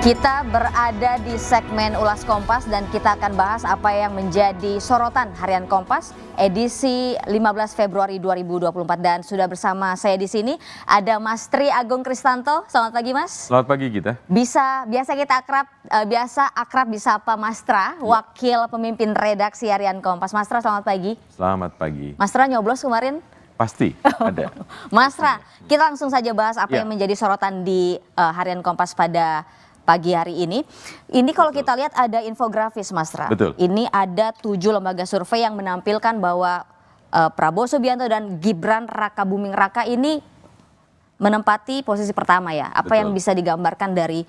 Kita berada di segmen Ulas Kompas dan kita akan bahas apa yang menjadi sorotan Harian Kompas edisi 15 Februari 2024 dan sudah bersama saya di sini ada Mas Tri Agung Kristanto. Selamat pagi Mas. Selamat pagi kita. Biasa kita akrab disapa Mas Tra, wakil pemimpin redaksi Harian Kompas. Mas Tra, selamat pagi. Selamat pagi. Mas Tra nyoblos kemarin? Pasti ada. Mas Tra, kita langsung saja bahas apa yang menjadi sorotan di Harian Kompas pada pagi hari ini. Ini kalau kita lihat ada infografis Mas Tra. Betul. Ini ada 7 lembaga survei yang menampilkan bahwa Prabowo Subianto dan Gibran Rakabuming Raka ini menempati posisi pertama ya. Apa yang bisa digambarkan dari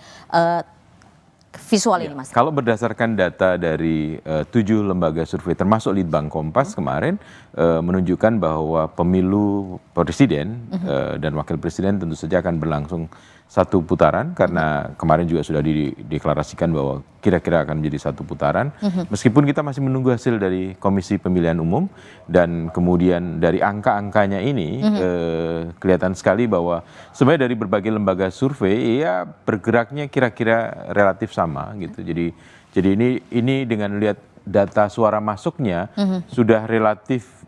visual ini Mas Tra? Kalau berdasarkan data dari 7 lembaga survei termasuk Litbang Kompas kemarin menunjukkan bahwa pemilu presiden dan wakil presiden tentu saja akan berlangsung satu putaran karena kemarin juga sudah dideklarasikan bahwa kira-kira akan menjadi satu putaran. Meskipun kita masih menunggu hasil dari Komisi Pemilihan Umum dan kemudian dari angka-angkanya ini kelihatan sekali bahwa sebenarnya dari berbagai lembaga survei ya bergeraknya kira-kira relatif sama gitu. Jadi ini dengan lihat data suara masuknya sudah relatif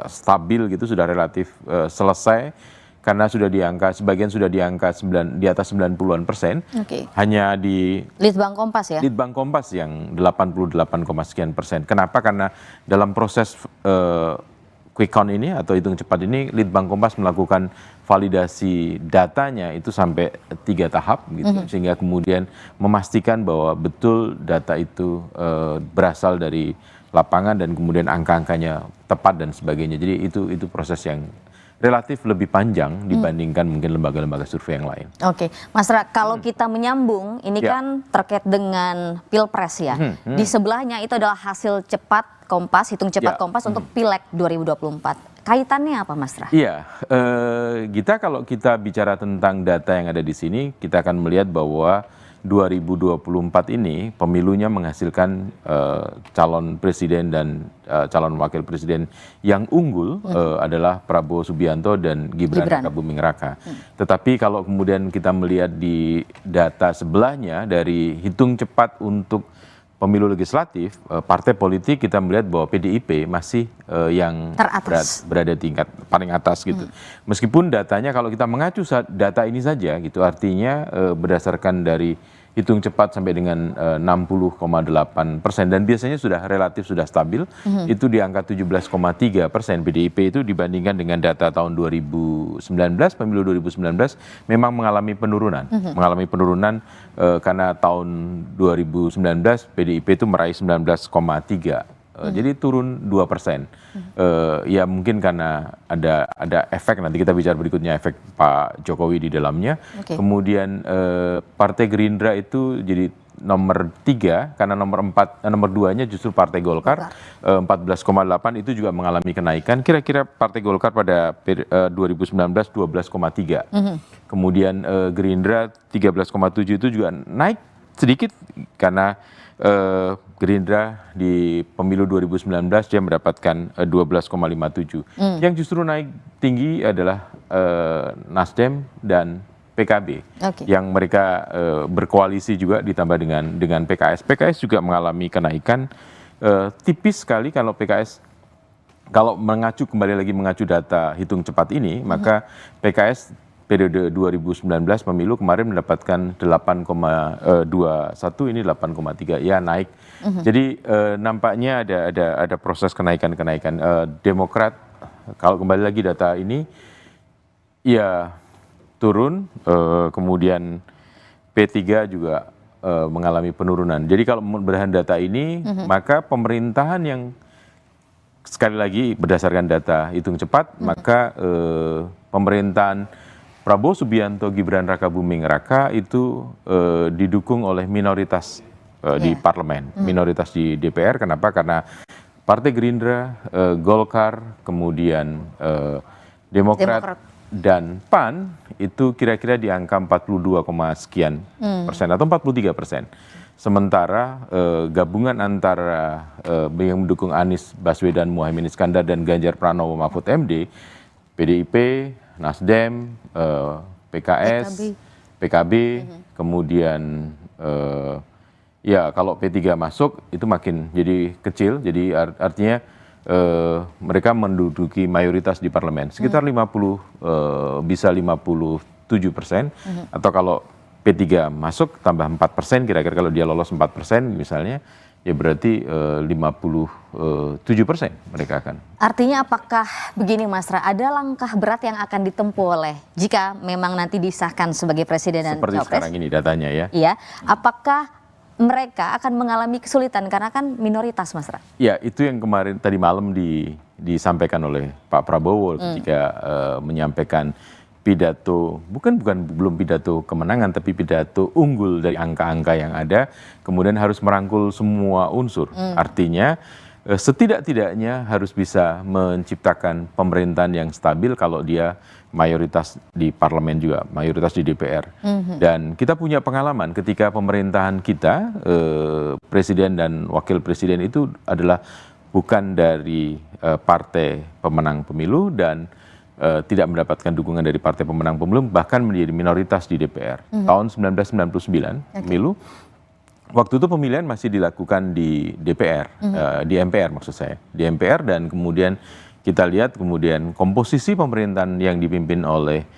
stabil gitu, sudah relatif selesai. Karena sudah sebagian sudah di angka di atas 90-an%. Hanya di Litbang Kompas ya? Litbang Kompas yang 88, sekian persen. Kenapa? Karena dalam proses quick count ini atau hitung cepat ini Litbang Kompas melakukan validasi datanya itu sampai 3 tahap gitu. Sehingga kemudian memastikan bahwa betul data itu berasal dari lapangan dan kemudian angka-angkanya tepat dan sebagainya. Jadi itu proses yang relatif lebih panjang dibandingkan mungkin lembaga-lembaga survei yang lain. Oke, Mas Ra, kalau kita menyambung, ini kan terkait dengan Pilpres ya. Di sebelahnya itu adalah hasil cepat Kompas, hitung cepat Kompas untuk Pileg 2024. Kaitannya apa Mas Ra? Iya, kalau kita bicara tentang data yang ada di sini, kita akan melihat bahwa 2024 ini pemilunya menghasilkan calon presiden dan calon wakil presiden yang unggul adalah Prabowo Subianto dan Gibran Rakabuming Raka. Tetapi kalau kemudian kita melihat di data sebelahnya dari hitung cepat untuk pemilu legislatif, partai politik kita melihat bahwa PDIP masih yang berada tingkat paling atas gitu. Meskipun datanya kalau kita mengacu data ini saja gitu, artinya berdasarkan dari hitung cepat sampai dengan 60,8% dan biasanya sudah stabil, itu di angka 17,3% PDIP itu dibandingkan dengan data tahun 2019, pemilu 2019 memang mengalami penurunan, karena tahun 2019 PDIP itu meraih 19,3%. Jadi turun 2%. Ya mungkin karena ada efek, nanti kita bicara berikutnya efek Pak Jokowi di dalamnya. Kemudian Partai Gerindra itu jadi nomor 3 karena nomor 2-nya justru Partai Golkar 14,8 itu juga mengalami kenaikan. Kira-kira Partai Golkar pada 2019 12,3. Kemudian Gerindra 13,7 itu juga naik sedikit karena Gerindra di pemilu 2019 dia mendapatkan 12,57. Yang justru naik tinggi adalah Nasdem dan PKB yang mereka berkoalisi juga ditambah dengan PKS. PKS juga mengalami kenaikan tipis sekali kalau PKS. Kalau kembali lagi mengacu data hitung cepat ini, maka PKS periode 2019 pemilu kemarin mendapatkan 8,21, ini 8,3, ya naik. Jadi nampaknya ada proses kenaikan. Demokrat kalau kembali lagi data ini ya turun, kemudian P3 juga mengalami penurunan. Jadi kalau berdasarkan data ini maka pemerintahan yang sekali lagi berdasarkan data hitung cepat maka pemerintahan Prabowo Subianto Gibran Rakabuming Raka itu didukung oleh minoritas di parlemen, minoritas di DPR. Kenapa? Karena Partai Gerindra, Golkar, kemudian Demokrat dan PAN itu kira-kira di angka 42, sekian persen atau 43%. Sementara gabungan antara yang mendukung Anies Baswedan, Muhaimin Iskandar dan Ganjar Pranowo Mahfud MD, PDIP, Nasdem, PKS, PKB, kemudian ya kalau P3 masuk itu makin jadi kecil, jadi artinya mereka menduduki mayoritas di parlemen sekitar bisa 57%, atau kalau P3 masuk tambah 4%, kira-kira kalau dia lolos 4% misalnya, ya berarti 57% mereka akan. Artinya apakah begini Mas Ra, ada langkah berat yang akan ditempuh oleh jika memang nanti disahkan sebagai presiden dan seperti cawapres? sekarang ini datanya ya. Iya, apakah mereka akan mengalami kesulitan karena kan minoritas Mas Ra? Ya, itu yang kemarin tadi malam disampaikan oleh Pak Prabowo ketika menyampaikan pidato, belum pidato kemenangan, tapi pidato unggul dari angka-angka yang ada, kemudian harus merangkul semua unsur. Artinya setidak-tidaknya harus bisa menciptakan pemerintahan yang stabil kalau dia mayoritas di parlemen juga, mayoritas di DPR. Dan kita punya pengalaman ketika pemerintahan kita, presiden dan wakil presiden itu adalah bukan dari partai pemenang pemilu dan tidak mendapatkan dukungan dari partai pemenang pemilu, bahkan menjadi minoritas di DPR. Tahun 1999 pemilu, waktu itu pemilihan masih dilakukan di DPR, di MPR maksud saya, di MPR, dan kemudian kita lihat kemudian komposisi pemerintahan yang dipimpin oleh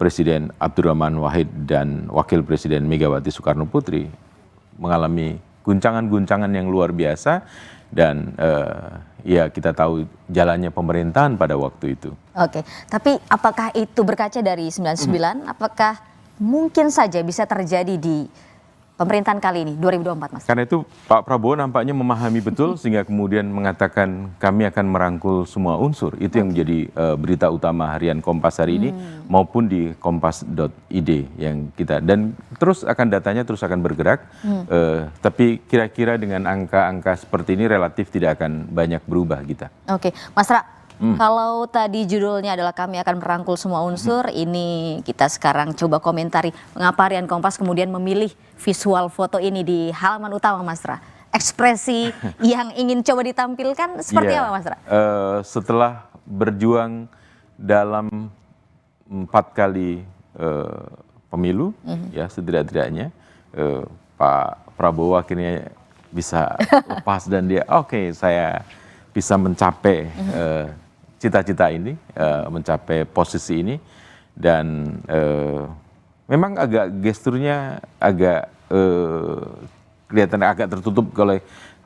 Presiden Abdurrahman Wahid dan Wakil Presiden Megawati Soekarno Putri mengalami guncangan-guncangan yang luar biasa, dan ya kita tahu jalannya pemerintahan pada waktu itu. Oke, tapi apakah itu berkaca dari 99, apakah mungkin saja bisa terjadi di pemerintahan kali ini, 2024 Mas? Karena itu Pak Prabowo nampaknya memahami betul sehingga kemudian mengatakan kami akan merangkul semua unsur. Itu yang menjadi berita utama harian Kompas hari ini maupun di kompas.id yang kita, dan terus datanya terus akan bergerak. Tapi kira-kira dengan angka-angka seperti ini relatif tidak akan banyak berubah kita. Oke, Mas Ra, kalau tadi judulnya adalah kami akan merangkul semua unsur, ini kita sekarang coba komentari mengapa harian Kompas kemudian memilih visual foto ini di halaman utama Mas Ra. Ekspresi yang ingin coba ditampilkan seperti apa Mas Ra? Setelah berjuang dalam 4 kali pemilu, ya setidak-tidaknya Pak Prabowo akhirnya bisa lepas dan dia saya bisa mencapai cita-cita ini, mencapai posisi ini, dan memang agak gesturnya agak kelihatan agak tertutup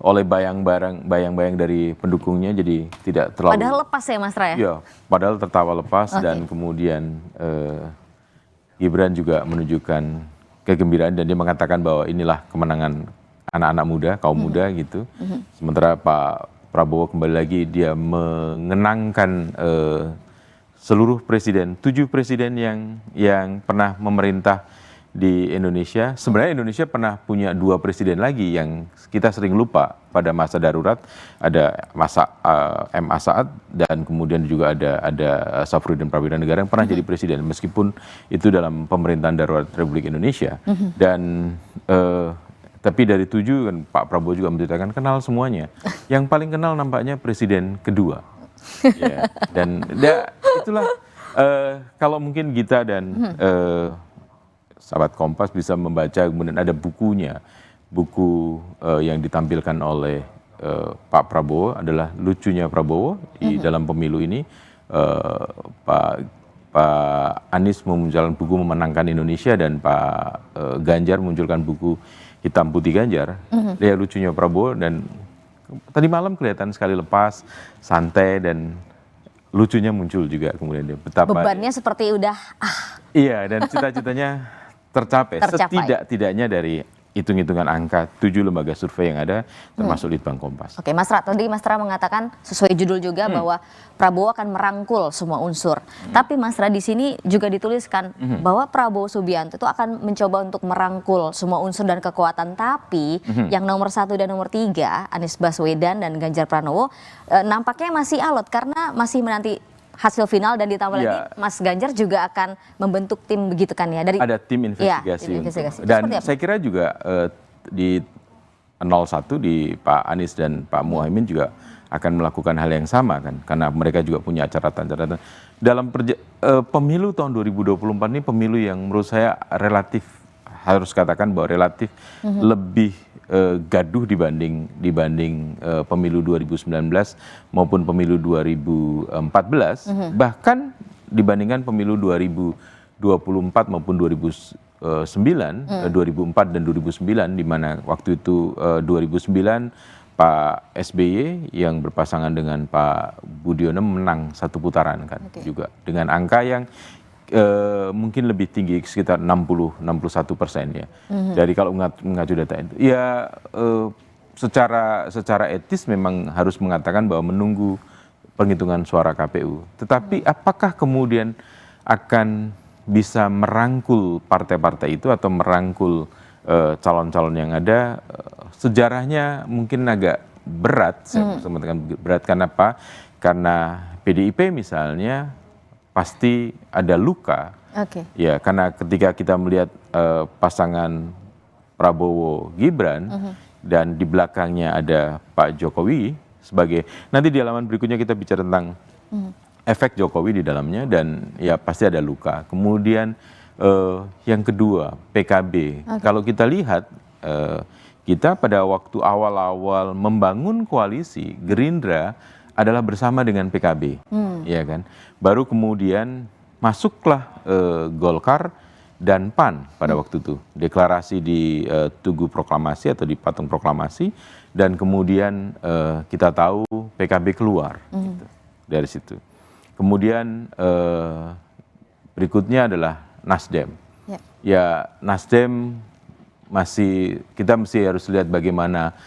oleh bayang-bayang dari pendukungnya, jadi tidak terlalu. Padahal lepas ya Mas Ra ya? Iya, padahal tertawa lepas. Dan kemudian Gibran juga menunjukkan kegembiraan dan dia mengatakan bahwa inilah kemenangan anak-anak muda, kaum muda gitu. Sementara Pak Prabowo kembali lagi dia mengenangkan seluruh presiden, 7 presiden yang pernah memerintah di Indonesia. Sebenarnya Indonesia pernah punya 2 presiden lagi yang kita sering lupa pada masa darurat. Ada masa M.A. Saad dan kemudian juga ada Safruddin Prawiranegara yang pernah jadi presiden meskipun itu dalam pemerintahan darurat Republik Indonesia. Dan tapi dari 7 kan Pak Prabowo juga menceritakan kenal semuanya. Yang paling kenal nampaknya presiden kedua. Ya, dan itulah kalau mungkin Gita dan sahabat Kompas bisa membaca, kemudian ada bukunya, buku yang ditampilkan oleh Pak Prabowo adalah lucunya Prabowo di dalam pemilu ini. Pak Anies memunculkan buku Memenangkan Indonesia dan Pak Ganjar memunculkan buku Hitam Putih Ganjar. Dia lucunya Prabowo, dan tadi malam kelihatan sekali lepas, santai, dan lucunya muncul juga kemudian dia betapa bebannya seperti udah iya, dan cita-citanya tercapai. Setidak-tidaknya dari hitung-hitungan angka 7 lembaga survei yang ada, termasuk Litbang Kompas. Oke, Mas Ra, tadi Mas Ra mengatakan sesuai judul juga bahwa Prabowo akan merangkul semua unsur. Tapi Mas Ra, di sini juga dituliskan bahwa Prabowo Subianto itu akan mencoba untuk merangkul semua unsur dan kekuatan. Tapi yang nomor 1 dan nomor 3, Anies Baswedan dan Ganjar Pranowo, nampaknya masih alot karena masih menanti hasil final, dan ditambah lagi Mas Ganjar juga akan membentuk tim begitu kan ya? Ada tim investigasi. Tim investigasi. Dan saya kira juga di 01 di Pak Anies dan Pak Muhaimin juga akan melakukan hal yang sama kan, karena mereka juga punya catatan-catatan. Dalam pemilu tahun 2024 ini pemilu yang menurut saya relatif, harus katakan bahwa relatif lebih gaduh dibanding pemilu 2019 maupun pemilu 2014, bahkan dibandingkan pemilu 2024 maupun 2004 dan 2009, di mana waktu itu 2009 Pak SBY yang berpasangan dengan Pak Budiono menang satu putaran kan, juga dengan angka yang mungkin lebih tinggi, sekitar 61% ya. Dari kalau mengacu data itu, ya secara etis memang harus mengatakan bahwa menunggu penghitungan suara KPU. Tetapi apakah kemudian akan bisa merangkul partai-partai itu atau merangkul calon-calon yang ada? Sejarahnya mungkin agak berat, saya mengatakan berat. Karena apa? Karena PDIP misalnya pasti ada luka, ya, karena ketika kita melihat pasangan Prabowo Gibran dan di belakangnya ada Pak Jokowi sebagai, nanti di halaman berikutnya kita bicara tentang efek Jokowi di dalamnya, dan ya pasti ada luka. Kemudian yang kedua PKB, kalau kita lihat kita pada waktu awal-awal membangun koalisi, Gerindra adalah bersama dengan PKB, ya kan. Baru kemudian masuklah Golkar dan PAN pada waktu itu, deklarasi di Tugu Proklamasi atau di Patung Proklamasi, dan kemudian kita tahu PKB keluar gitu, dari situ. Kemudian berikutnya adalah Nasdem. Ya Nasdem kita mesti harus lihat bagaimana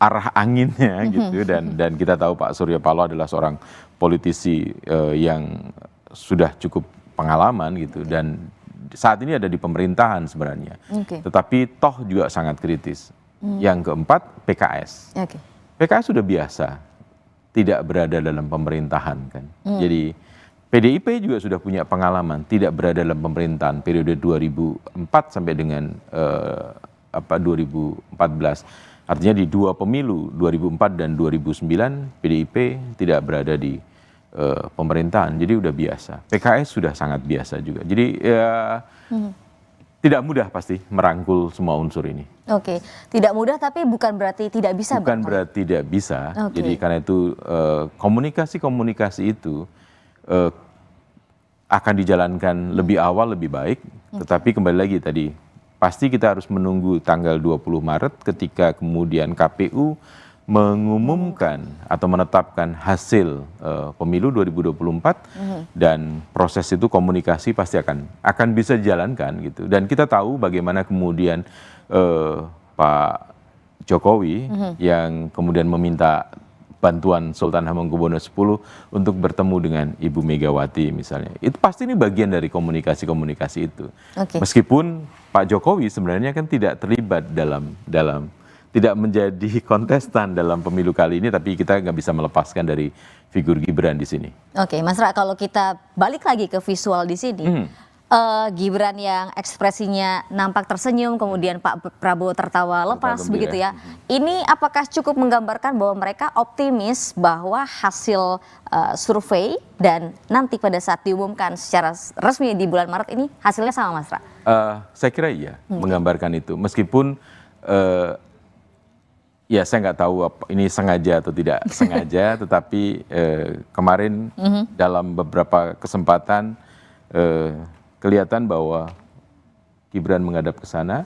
arah anginnya gitu, dan kita tahu Pak Surya Paloh adalah seorang politisi yang sudah cukup pengalaman gitu, dan saat ini ada di pemerintahan sebenarnya. Tetapi toh juga sangat kritis. Yang keempat PKS. PKS sudah biasa tidak berada dalam pemerintahan kan. Jadi PDIP juga sudah punya pengalaman tidak berada dalam pemerintahan periode 2004 sampai dengan 2014. Artinya di dua pemilu 2004 dan 2009 PDIP tidak berada di pemerintahan. Jadi udah biasa. PKS sudah sangat biasa juga. Jadi ya tidak mudah pasti merangkul semua unsur ini. Tidak mudah, tapi bukan berarti tidak bisa. Bukan berarti tidak bisa. Jadi karena itu komunikasi itu akan dijalankan lebih awal lebih baik, tetapi kembali lagi tadi, pasti kita harus menunggu tanggal 20 Maret ketika kemudian KPU mengumumkan atau menetapkan hasil pemilu 2024, dan proses itu komunikasi pasti akan bisa dijalankan gitu. Dan kita tahu bagaimana kemudian Pak Jokowi yang kemudian meminta bantuan Sultan Hamengkubuwono X untuk bertemu dengan Ibu Megawati misalnya. Itu pasti ini bagian dari komunikasi itu. Meskipun Pak Jokowi sebenarnya kan tidak terlibat dalam tidak menjadi kontestan dalam pemilu kali ini, tapi kita nggak bisa melepaskan dari figur Gibran di sini. Mas Ra, kalau kita balik lagi ke visual di sini, Gibran yang ekspresinya nampak tersenyum, kemudian Pak Prabowo tertawa lepas begitu ya. Ini apakah cukup menggambarkan bahwa mereka optimis bahwa hasil survei dan nanti pada saat diumumkan secara resmi di bulan Maret ini hasilnya sama, Mas Ra? Saya kira iya, menggambarkan itu. Meskipun ya saya nggak tahu ini sengaja atau tidak sengaja, tetapi kemarin dalam beberapa kesempatan kelihatan bahwa Gibran menghadap ke sana,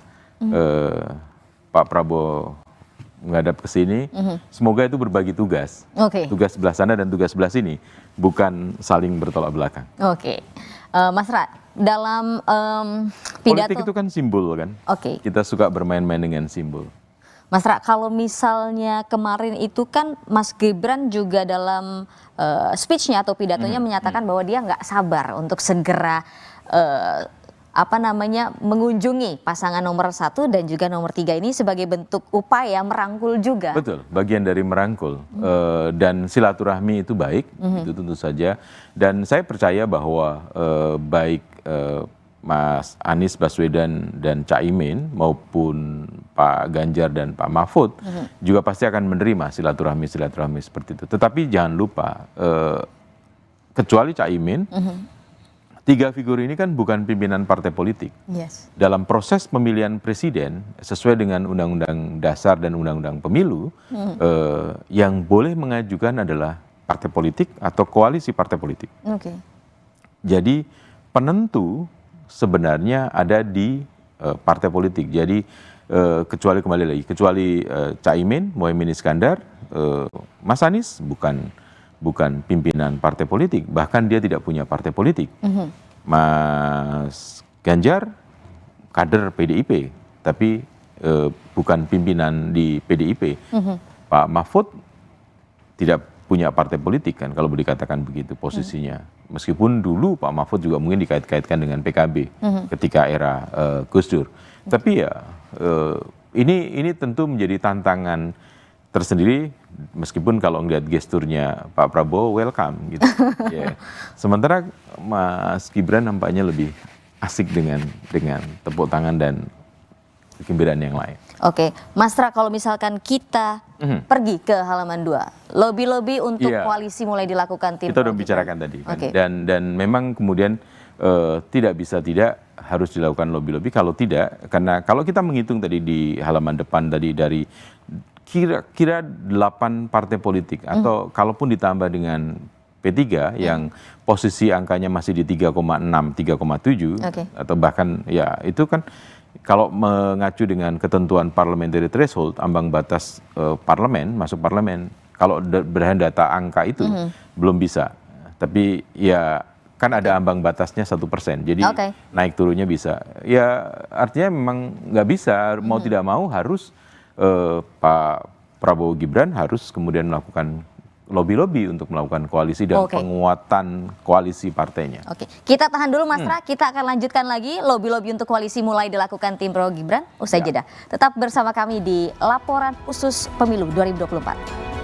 Pak Prabowo menghadap ke sini. Semoga itu berbagi tugas. Tugas sebelah sana dan tugas sebelah sini, bukan saling bertolak belakang. Mas Ra, dalam pidato politik itu kan simbol kan. Kita suka bermain-main dengan simbol. Mas Ra, kalau misalnya kemarin itu kan Mas Gibran juga dalam speech-nya atau pidatonya menyatakan bahwa dia nggak sabar untuk segera mengunjungi pasangan nomor 1 dan juga nomor 3 ini sebagai bentuk upaya merangkul juga. Betul, bagian dari merangkul. Dan silaturahmi itu baik, itu tentu saja. Dan saya percaya bahwa baik Mas Anies Baswedan dan Caimin maupun Pak Ganjar dan Pak Mahfud juga pasti akan menerima silaturahmi seperti itu. Tetapi jangan lupa, kecuali Caimin, tiga figur ini kan bukan pimpinan partai politik. Yes. Dalam proses pemilihan presiden sesuai dengan Undang-Undang Dasar dan Undang-Undang Pemilu, yang boleh mengajukan adalah partai politik atau koalisi partai politik. Oke. Jadi penentu sebenarnya ada di partai politik. Jadi kecuali kembali lagi, kecuali Caimin, Muhaimin Iskandar, Mas Anies bukan pimpinan partai politik, bahkan dia tidak punya partai politik. Mas Ganjar kader PDIP, tapi bukan pimpinan di PDIP. Pak Mahfud tidak punya partai politik kan, kalau boleh dikatakan begitu posisinya. Meskipun dulu Pak Mahfud juga mungkin dikait-kaitkan dengan PKB ketika era Gus Dur. Tapi ya ini tentu menjadi tantangan tersendiri, meskipun kalau ngeliat gesturnya Pak Prabowo welcome gitu. Yeah. Sementara Mas Gibran nampaknya lebih asik dengan tepuk tangan dan kegembiraan yang lain. Oke, Mas Tra, kalau misalkan kita pergi ke halaman 2, lobi-lobi untuk koalisi mulai dilakukan tim. Kita udah bicarakan tadi kan? Okay. Dan memang kemudian tidak bisa tidak harus dilakukan lobby-lobby. Kalau tidak, karena kalau kita menghitung tadi di halaman depan tadi dari kira-kira 8 partai politik atau kalaupun ditambah dengan P3 yang posisi angkanya masih di 3,6, 3,7 atau bahkan ya itu kan kalau mengacu dengan ketentuan parliamentary threshold, ambang batas parlemen, masuk parlemen, kalau berdasarkan data angka itu belum bisa. Tapi ya kan ada ambang batasnya 1%, jadi naik turunnya bisa. Ya artinya memang nggak bisa, mau tidak mau harus Pak Prabowo Gibran harus kemudian melakukan lobby-lobby untuk melakukan koalisi dan penguatan koalisi partainya. Oke, kita tahan dulu Mas Tra, kita akan lanjutkan lagi lobby-lobby untuk koalisi mulai dilakukan tim Prabowo Gibran usai jeda. Tetap bersama kami di Laporan Khusus Pemilu 2024.